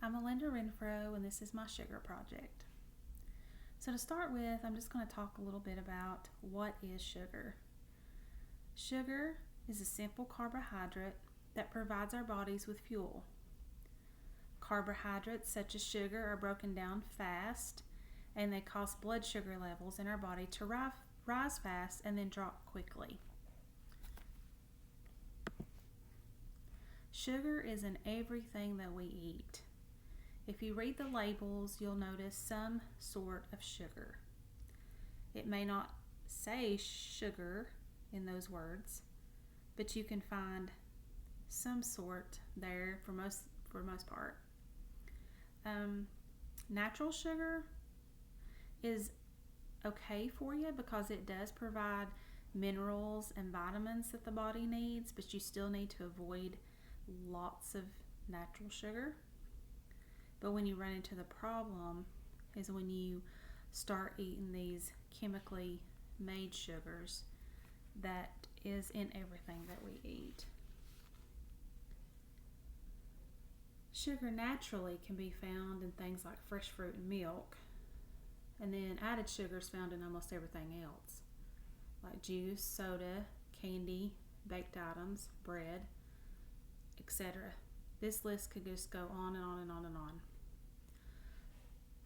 I'm Melinda Renfro, and this is my sugar project. So to start with, I'm just going to talk a little bit about what is sugar. Sugar is a simple carbohydrate that provides our bodies with fuel. Carbohydrates such as sugar are broken down fast, and they cause blood sugar levels in our body to rise fast and then drop quickly. Sugar is in everything that we eat. If you read the labels, you'll notice some sort of sugar. It may not say sugar in those words, but you can find some sort there for most part. Natural sugar is okay for you because it does provide minerals and vitamins that the body needs, but you still need to avoid lots of natural sugar. But when you run into the problem is when you start eating these chemically made sugars that is in everything that we eat. Sugar naturally can be found in things like fresh fruit and milk, and then added sugar is found in almost everything else, like juice, soda, candy, baked items, bread, etc. This list could just go on and on and on and on.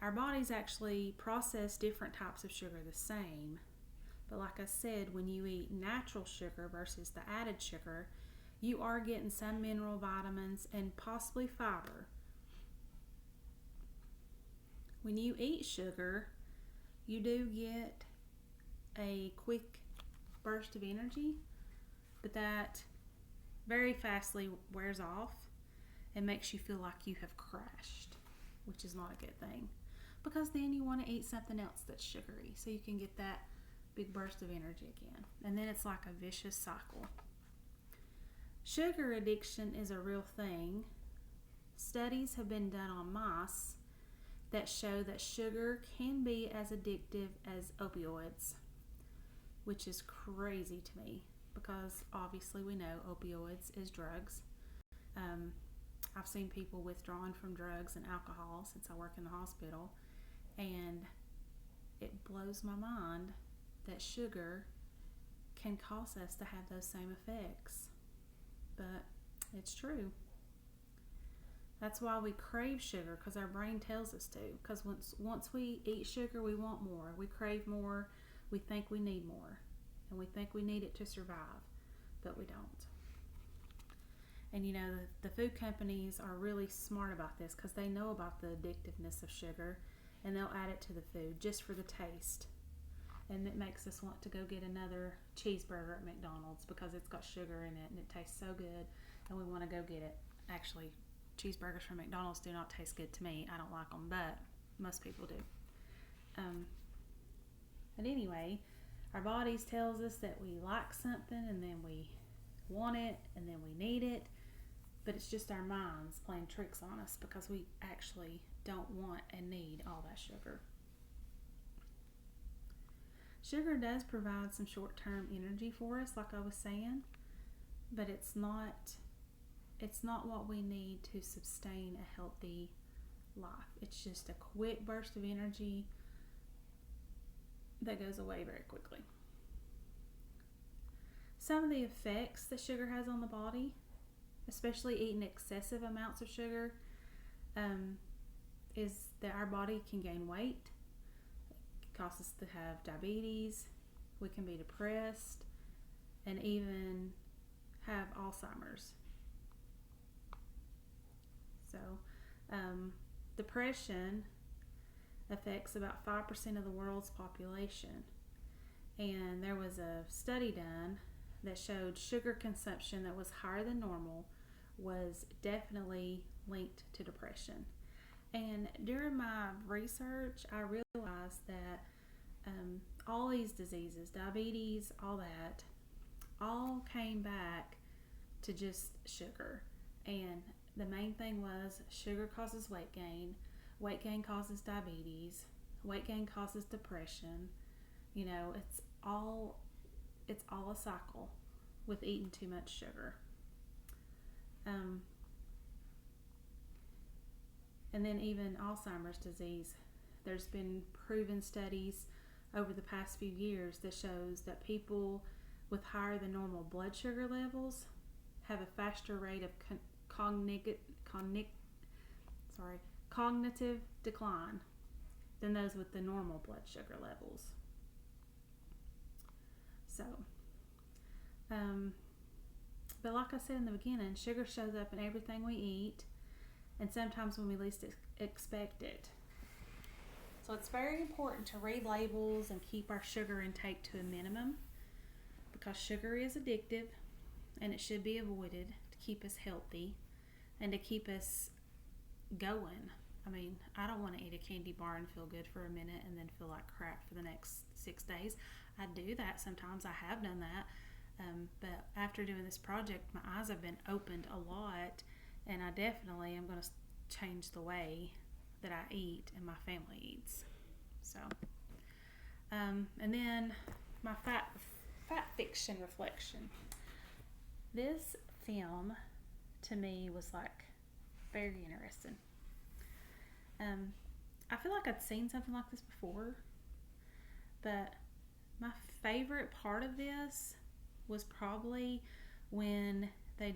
Our bodies actually process different types of sugar the same, but like I said, when you eat natural sugar versus the added sugar, you are getting some mineral, vitamins, and possibly fiber. When you eat sugar, you do get a quick burst of energy, but that very fastly wears off and makes you feel like you have crashed, which is not a good thing, because then you want to eat something else that's sugary so you can get that big burst of energy again, and then it's like a vicious cycle. Sugar addiction is a real thing. Studies have been done on mice that show that sugar can be as addictive as opioids, which is crazy to me because obviously we know opioids is drugs. I've seen people withdrawing from drugs and alcohol since I work in the hospital, and it blows my mind that sugar can cause us to have those same effects. But it's true. That's why we crave sugar, because our brain tells us to. Because once we eat sugar, we want more. We crave more. We think we need more. And we think we need it to survive. But we don't. And you know, the food companies are really smart about this because they know about the addictiveness of sugar, and they'll add it to the food just for the taste. And it makes us want to go get another cheeseburger at McDonald's because it's got sugar in it and it tastes so good, and we want to go get it. Actually, cheeseburgers from McDonald's do not taste good to me. I don't like them, but most people do. But anyway, our bodies tells us that we like something, and then we want it, and then we need it, but it's just our minds playing tricks on us because we actually don't want and need all that sugar. Sugar does provide some short-term energy for us, like I was saying, but it's not what we need to sustain a healthy life. It's just a quick burst of energy that goes away very quickly. Some of the effects that sugar has on the body, especially eating excessive amounts of sugar, is that our body can gain weight. It causes us to have diabetes. We can be depressed and even have Alzheimer's. So, depression affects about 5% of the world's population. And there was a study done that showed sugar consumption that was higher than normal was definitely linked to depression. And during my research, I realized that all these diseases, diabetes, all that, all came back to just sugar. And the main thing was sugar causes weight gain causes diabetes, weight gain causes depression. You know, it's all a cycle with eating too much sugar. And then even Alzheimer's disease. There's been proven studies over the past few years that shows that people with higher than normal blood sugar levels have a faster rate of cognitive decline than those with the normal blood sugar levels. So, but like I said in the beginning, sugar shows up in everything we eat, and sometimes when we least expect it. So it's very important to read labels and keep our sugar intake to a minimum, because sugar is addictive and it should be avoided to keep us healthy and to keep us going. I mean, I don't want to eat a candy bar and feel good for a minute and then feel like crap for the next 6 days. I do that sometimes. I have done that. But after doing this project, my eyes have been opened a lot, and I definitely am going to change the way that I eat and my family eats. So, and then my fat fiction reflection. This film to me was like very interesting. I feel like I'd seen something like this before, but my favorite part of this was probably when they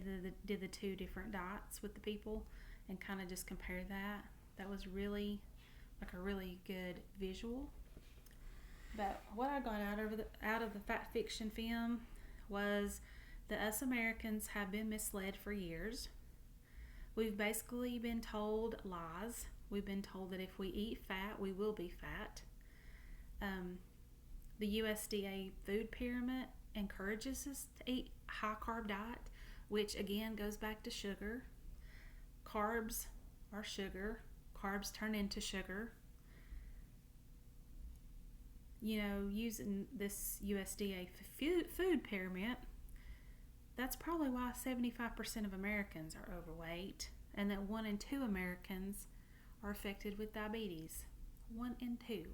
did the 2 different diets with the people and kind of just compared that. That was really like a really good visual. But what I got out of the fat fiction film was that us Americans have been misled for years. We've basically been told lies. We've been told that if we eat fat, we will be fat. The USDA food pyramid encourages us to eat high carb diet, which again goes back to sugar. Carbs are sugar. Carbs turn into sugar. You know, using this USDA food pyramid, that's probably why 75% of Americans are overweight, and that 1 in 2 Americans are affected with diabetes. 1 in 2.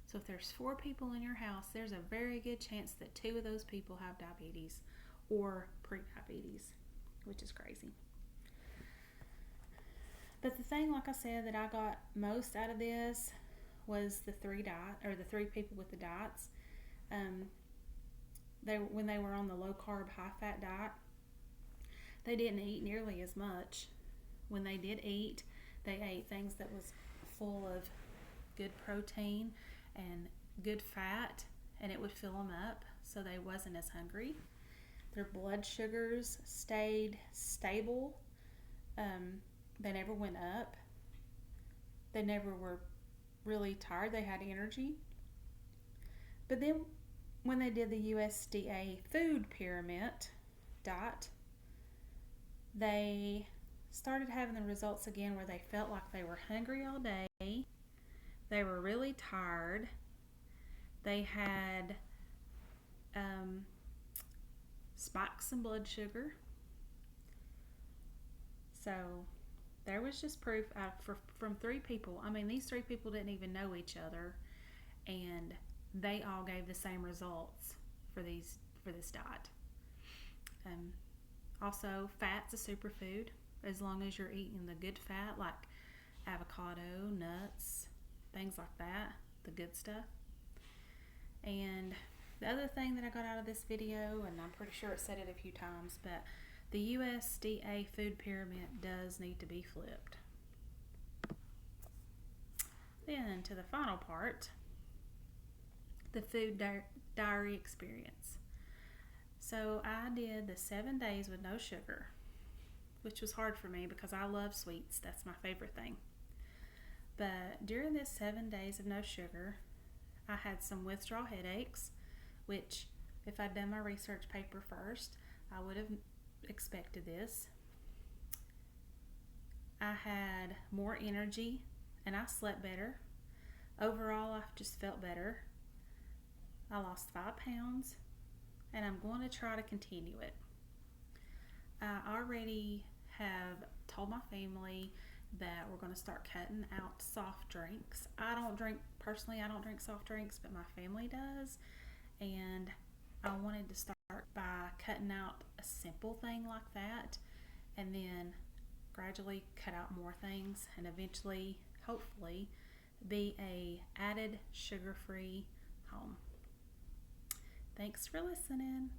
So if there's 4 people in your house, there's a very good chance that 2 of those people have diabetes or pre-diabetes, which is crazy. But the thing, like I said, that I got most out of this was the 3 people with the diets. When they were on the low carb, high fat diet, they didn't eat nearly as much. When they did eat, they ate things that was full of good protein and good fat, and it would fill them up, so they wasn't as hungry. Their blood sugars stayed stable. They never went up. They never were really tired. They had energy. But then when they did the USDA food pyramid diet, they started having the results again where they felt like they were hungry all day. They were really tired. They had spikes in blood sugar. So there was just proof from 3 people. I mean, these 3 people didn't even know each other, and they all gave the same results for this diet. Also, fat's a superfood as long as you're eating the good fat like avocado, nuts, things like that, the good stuff. And the other thing that I got out of this video, and I'm pretty sure it said it a few times, but the USDA food pyramid does need to be flipped. Then to the final part, the food diary experience. So I did the 7 days with no sugar, which was hard for me because I love sweets. That's my favorite thing. But during this 7 days of no sugar, I had some withdrawal headaches, which if I'd done my research paper first, I would have expected this. I had more energy and I slept better. Overall, I just felt better. I lost 5 pounds and I'm going to try to continue it. I already have told my family that we're going to start cutting out soft drinks. I don't drink soft drinks, but my family does. And I wanted to start by cutting out a simple thing like that, and then gradually cut out more things and eventually, hopefully, be a added sugar-free home. Thanks for listening.